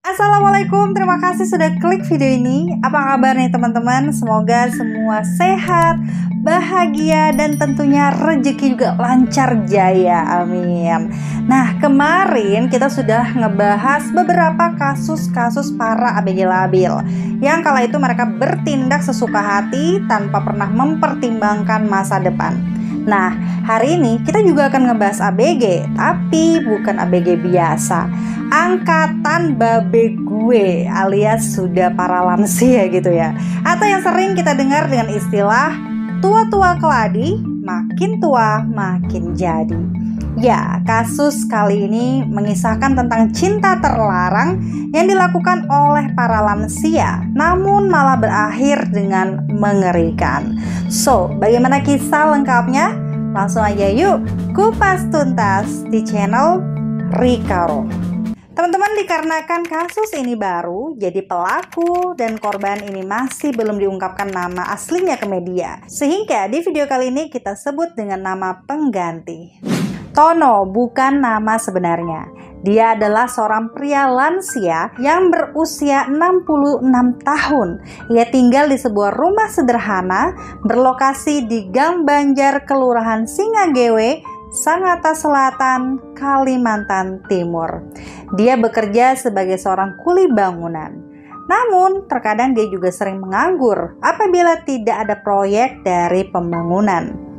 Assalamualaikum, terima kasih sudah klik video ini. Apa kabar nih teman-teman? Semoga semua sehat, bahagia, dan tentunya rezeki juga lancar jaya, amin. Nah, kemarin kita sudah ngebahas beberapa kasus-kasus para ABG labil yang kala itu mereka bertindak sesuka hati tanpa pernah mempertimbangkan masa depan. Nah, hari ini kita juga akan ngebahas ABG, tapi bukan ABG biasa, angkatan babe gue alias sudah para lansia gitu ya, atau yang sering kita dengar dengan istilah tua-tua keladi, makin tua makin jadi. Ya, kasus kali ini mengisahkan tentang cinta terlarang yang dilakukan oleh para lansia, namun malah berakhir dengan mengerikan. So, bagaimana kisah lengkapnya? Langsung aja yuk kupas tuntas di channel Rikaro. Teman-teman, dikarenakan kasus ini baru, jadi pelaku dan korban ini masih belum diungkapkan nama aslinya ke media. Sehingga di video kali ini kita sebut dengan nama pengganti. Tono bukan nama sebenarnya. Dia adalah seorang pria lansia yang berusia 66 tahun. Ia tinggal di sebuah rumah sederhana berlokasi di Gang Banjar, Kelurahan Singagewe, Sangatta Selatan, Kalimantan Timur. Dia bekerja sebagai seorang kuli bangunan. Namun, terkadang dia juga sering menganggur apabila tidak ada proyek dari pembangunan.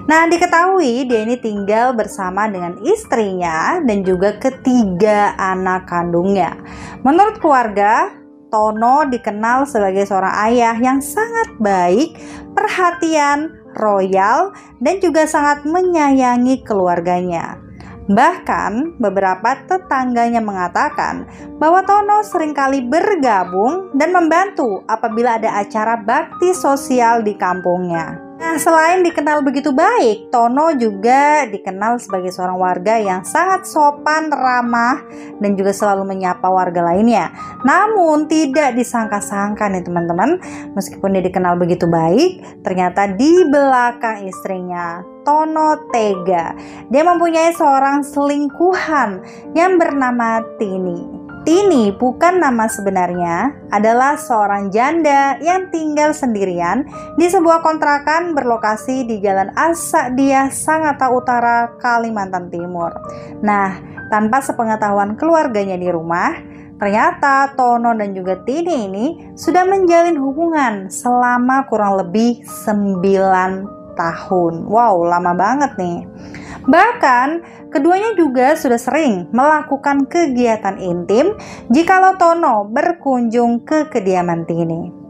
Nah, diketahui dia ini tinggal bersama dengan istrinya dan juga ketiga anak kandungnya. Menurut keluarga, Tono dikenal sebagai seorang ayah yang sangat baik, perhatian, royal, dan juga sangat menyayangi keluarganya. Bahkan beberapa tetangganya mengatakan bahwa Tono seringkali bergabung dan membantu apabila ada acara bakti sosial di kampungnya. Nah, selain dikenal begitu baik, Tono juga dikenal sebagai seorang warga yang sangat sopan, ramah, dan juga selalu menyapa warga lainnya. Namun tidak disangka-sangka nih teman-teman, meskipun dia dikenal begitu baik, ternyata di belakang istrinya Tono tega. Dia mempunyai seorang selingkuhan yang bernama Tini. Tini bukan nama sebenarnya, adalah seorang janda yang tinggal sendirian di sebuah kontrakan berlokasi di Jalan Asadiah, Sangatta Utara, Kalimantan Timur. Nah, tanpa sepengetahuan keluarganya di rumah, ternyata Tono dan juga Tini ini sudah menjalin hubungan selama kurang lebih 9 tahun. Wow, lama banget nih. Bahkan keduanya juga sudah sering melakukan kegiatan intim jikalau Tono berkunjung ke kediaman Tini.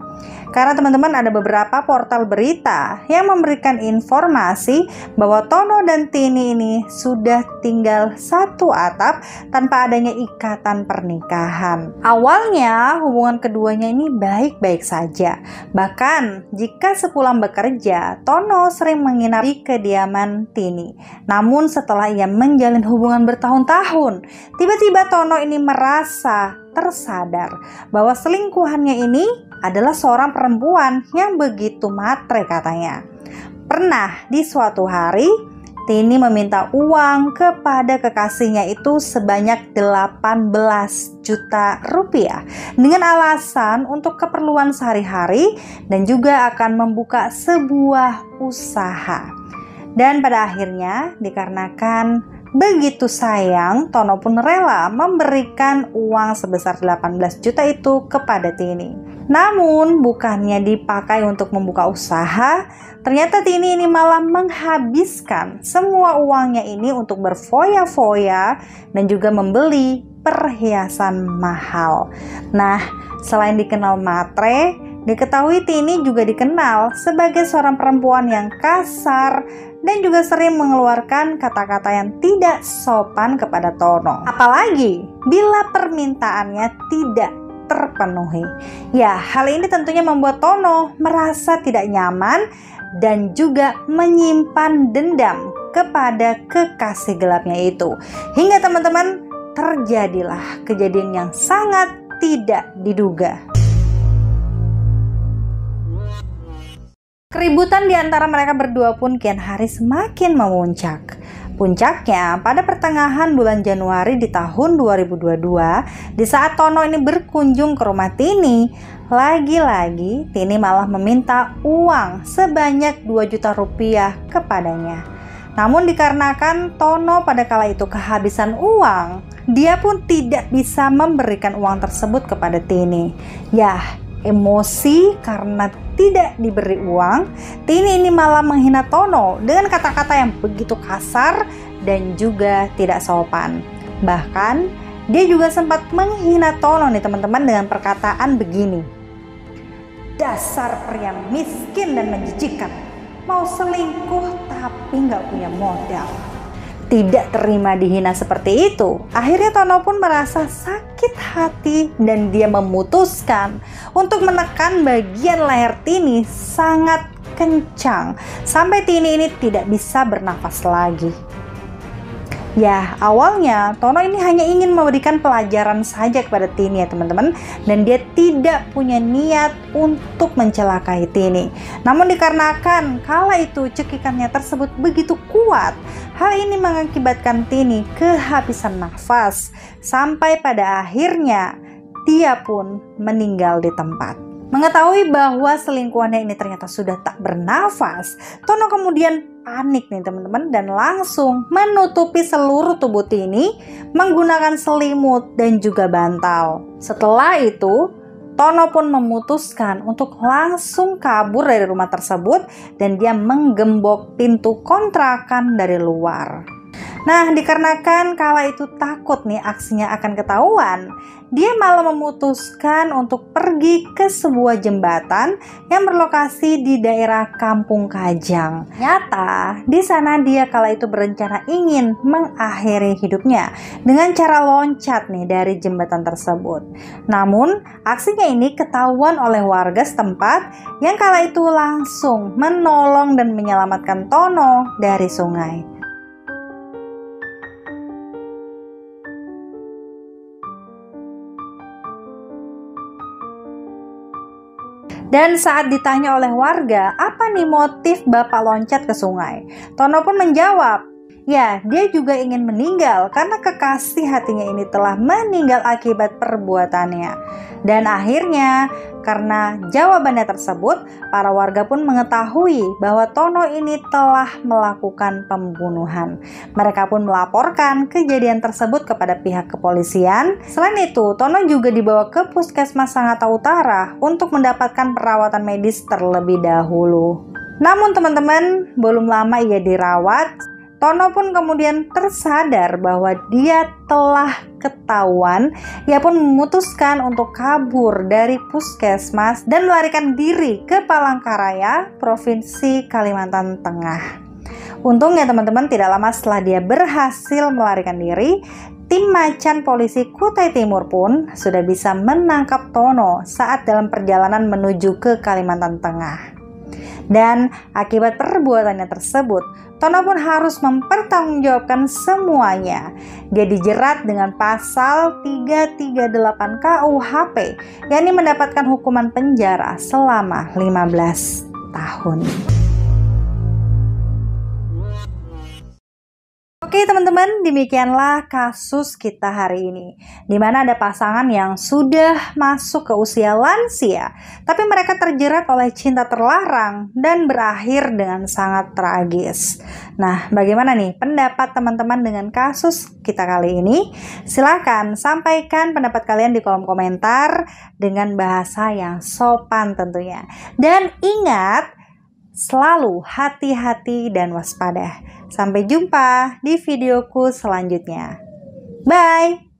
Karena teman-teman, ada beberapa portal berita yang memberikan informasi bahwa Tono dan Tini ini sudah tinggal satu atap tanpa adanya ikatan pernikahan. Awalnya hubungan keduanya ini baik-baik saja. Bahkan jika sepulang bekerja, Tono sering menginap di kediaman Tini. Namun setelah ia menjalin hubungan bertahun-tahun, tiba-tiba Tono ini merasa tersadar bahwa selingkuhannya ini adalah seorang perempuan yang begitu matre katanya. Pernah di suatu hari, Tini meminta uang kepada kekasihnya itu sebanyak 18 juta rupiah dengan alasan untuk keperluan sehari-hari dan juga akan membuka sebuah usaha. Dan pada akhirnya dikarenakan begitu sayang, Tono pun rela memberikan uang sebesar 18 juta itu kepada Tini. Namun bukannya dipakai untuk membuka usaha, ternyata Tini ini malah menghabiskan semua uangnya ini untuk berfoya-foya dan juga membeli perhiasan mahal. Nah, selain dikenal matre, diketahui Tini juga dikenal sebagai seorang perempuan yang kasar dan juga sering mengeluarkan kata-kata yang tidak sopan kepada Tono. Apalagi bila permintaannya tidak terpenuhi. Ya, hal ini tentunya membuat Tono merasa tidak nyaman dan juga menyimpan dendam kepada kekasih gelapnya itu. Hingga teman-teman, terjadilah kejadian yang sangat tidak diduga. Keributan di antara mereka berdua pun kian hari semakin memuncak. Puncaknya, pada pertengahan bulan Januari di tahun 2022, di saat Tono ini berkunjung ke rumah Tini, lagi-lagi Tini malah meminta uang sebanyak 2 juta rupiah kepadanya. Namun dikarenakan Tono pada kala itu kehabisan uang, dia pun tidak bisa memberikan uang tersebut kepada Tini. Yah, emosi karena tidak diberi uang, Tini ini malah menghina Tono dengan kata-kata yang begitu kasar dan juga tidak sopan. Bahkan dia juga sempat menghina Tono nih teman-teman dengan perkataan begini. Dasar pria miskin dan menjijikan, mau selingkuh tapi nggak punya modal. Tidak terima dihina seperti itu, akhirnya Tono pun merasa sakit hati dan dia memutuskan untuk menekan bagian leher Tini sangat kencang sampai Tini ini tidak bisa bernafas lagi. Ya, awalnya Tono ini hanya ingin memberikan pelajaran saja kepada Tini ya teman-teman, dan dia tidak punya niat untuk mencelakai Tini. Namun dikarenakan kala itu cekikannya tersebut begitu kuat, hal ini mengakibatkan Tini kehabisan nafas sampai pada akhirnya dia pun meninggal di tempat. Mengetahui bahwa selingkuhannya ini ternyata sudah tak bernafas, Tono kemudian panik nih teman-teman dan langsung menutupi seluruh tubuh Tini menggunakan selimut dan juga bantal. Setelah itu, Tono pun memutuskan untuk langsung kabur dari rumah tersebut dan dia menggembok pintu kontrakan dari luar. Nah, dikarenakan kala itu takut nih aksinya akan ketahuan, dia malah memutuskan untuk pergi ke sebuah jembatan yang berlokasi di daerah Kampung Kajang. Nyata, di sana dia kala itu berencana ingin mengakhiri hidupnya dengan cara loncat nih dari jembatan tersebut. Namun, aksinya ini ketahuan oleh warga setempat yang kala itu langsung menolong dan menyelamatkan Tono dari sungai. Dan saat ditanya oleh warga, apa nih motif Bapak loncat ke sungai? Tono pun menjawab, ya dia juga ingin meninggal karena kekasih hatinya ini telah meninggal akibat perbuatannya. Dan akhirnya karena jawabannya tersebut, para warga pun mengetahui bahwa Tono ini telah melakukan pembunuhan. Mereka pun melaporkan kejadian tersebut kepada pihak kepolisian. Selain itu, Tono juga dibawa ke Puskesmas Sangatta Utara untuk mendapatkan perawatan medis terlebih dahulu. Namun teman-teman, belum lama ia dirawat. Tono pun kemudian tersadar bahwa dia telah ketahuan. Ia pun memutuskan untuk kabur dari puskesmas dan melarikan diri ke Palangkaraya, Provinsi Kalimantan Tengah. Untungnya teman-teman, tidak lama setelah dia berhasil melarikan diri, tim Macan Polisi Kutai Timur pun sudah bisa menangkap Tono saat dalam perjalanan menuju ke Kalimantan Tengah. Dan akibat perbuatannya tersebut, Tono pun harus mempertanggungjawabkan semuanya. Dia dijerat dengan pasal 338 KUHP, yakni mendapatkan hukuman penjara selama 15 tahun. Oke teman-teman, demikianlah kasus kita hari ini, di mana ada pasangan yang sudah masuk ke usia lansia, tapi mereka terjerat oleh cinta terlarang dan berakhir dengan sangat tragis. Nah, bagaimana nih pendapat teman-teman dengan kasus kita kali ini? Silahkan sampaikan pendapat kalian di kolom komentar dengan bahasa yang sopan tentunya. Dan ingat, selalu hati-hati dan waspada. Sampai jumpa di videoku selanjutnya. Bye!